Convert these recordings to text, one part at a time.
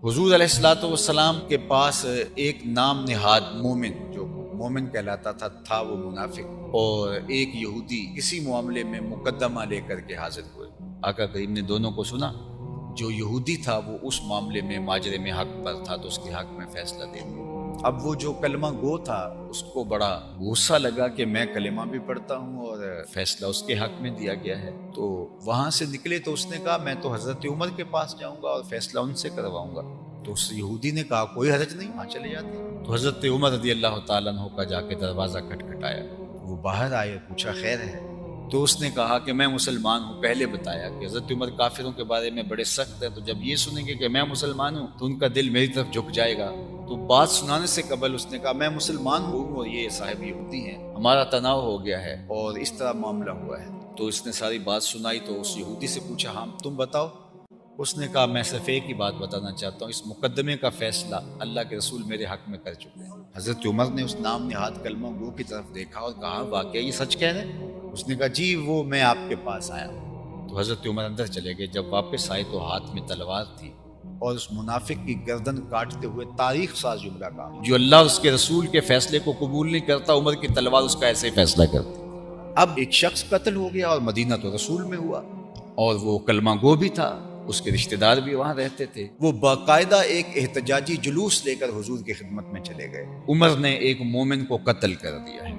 حضور علیہ الصلوۃ والسلام کے پاس ایک نام نہاد مومن، جو مومن کہلاتا تھا وہ منافق، اور ایک یہودی کسی معاملے میں مقدمہ لے کر کے حاضر ہوئے۔ آقا کریم نے دونوں کو سنا۔ جو یہودی تھا وہ اس معاملے میں ماجرے میں حق پر تھا تو اس کے حق میں فیصلہ دے دیا۔ اب وہ جو کلمہ گو تھا اس کو بڑا غصہ لگا کہ میں کلمہ بھی پڑھتا ہوں اور فیصلہ اس کے حق میں دیا گیا ہے، تو وہاں سے نکلے تو اس نے کہا میں تو حضرت عمر کے پاس جاؤں گا اور فیصلہ ان سے کرواؤں گا۔ تو اس یہودی نے کہا کوئی حرج نہیں، وہاں چلے جاتے۔ تو حضرت عمر رضی اللہ تعالیٰ عنہ کا جا کے دروازہ کھٹکھٹایا، وہ باہر آئے، پوچھا خیر ہے؟ تو اس نے کہا کہ میں مسلمان ہوں۔ پہلے بتایا کہ حضرت عمر کافروں کے بارے میں بڑے سخت ہیں، تو جب یہ سنیں گے کہ میں مسلمان ہوں تو ان کا دل میری طرف جھک جائے گا۔ تو بات سنانے سے قبل اس نے کہا میں مسلمان ہوں اور یہ صاحب یہودی ہیں، ہمارا تناؤ ہو گیا ہے اور اس طرح معاملہ ہوا ہے۔ تو اس نے ساری بات سنائی تو اس یہودی سے پوچھا ہاں تم بتاؤ۔ اس نے کہا میں صرف ایک ہی بات بتانا چاہتا ہوں، اس مقدمے کا فیصلہ اللہ کے رسول میرے حق میں کر چکے ہیں۔ حضرت عمر نے اس نام نہاد کلمہ گو کی طرف دیکھا اور کہا واقعی یہ سچ کہہ رہے ہیں؟ اس نے کہا جی وہ میں آپ کے پاس آیا ہوں۔ تو حضرت عمر اندر چلے گئے۔ جب واپس آئے تو ہاتھ میں تلوار تھی اور اس منافق کی گردن کاٹتے ہوئے تاریخ ساز جملہ کہا، جو اللہ اور اس کے رسول کے فیصلے کو قبول نہیں کرتا، عمر کی تلوار اس کا ایسے ہی فیصلہ کرتی۔ اب ایک شخص قتل ہو گیا اور مدینہ تو رسول میں ہوا، اور وہ کلمہ گو بھی تھا، اس کے رشتہ دار بھی وہاں رہتے تھے۔ وہ باقاعدہ ایک احتجاجی جلوس لے کر حضور کی خدمت میں چلے گئے، عمر نے ایک مومن کو قتل کر دیا ہے۔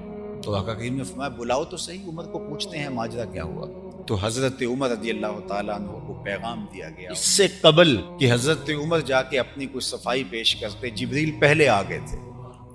تو آقا کریم نے فرمایا بلاؤ تو صحیح، عمر کو پوچھتے ہیں ماجرا کیا ہوا۔ تو حضرت عمر رضی اللہ تعالیٰ عنہ کو پیغام دیا گیا۔ اس سے قبل کہ حضرت عمر جا کے اپنی کچھ صفائی پیش کرتے، جبریل پہلے آ گئے تھے،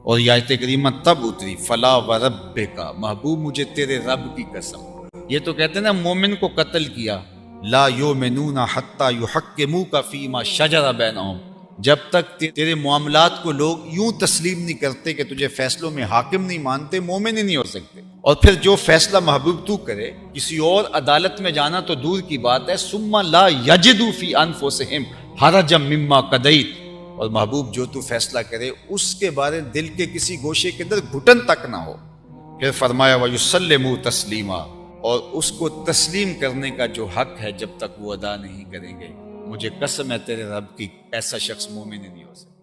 اور یہ آیت کریمہ تب اتری فلا وربک، محبوب مجھے تیرے رب کی قسم۔ یہ تو کہتے ہیں نا مومن کو قتل کیا، لا یؤمنون حتی یحکموک فیما شجر بینہم، جب تک تیرے معاملات کو لوگ یوں تسلیم نہیں کرتے کہ تجھے فیصلوں میں حاکم نہیں مانتے، مومن ہی نہیں ہو سکتے۔ اور پھر جو فیصلہ محبوب تو کرے، کسی اور عدالت میں جانا تو دور کی بات ہے، ثم لا یجدوا فی انفسہم حرجا مما قضیت، اور محبوب جو تو فیصلہ کرے اس کے بارے دل کے کسی گوشے کے اندر گھٹن تک نہ ہو۔ پھر فرمایا وَيُسَلِّمُوا تَسْلِيمًا، اور اس کو تسلیم کرنے کا جو حق ہے جب تک وہ ادا نہیں کریں گے، مجھے قسم ہے تیرے رب کی، ایسا شخص مومن ہی نہیں ہو سکتا۔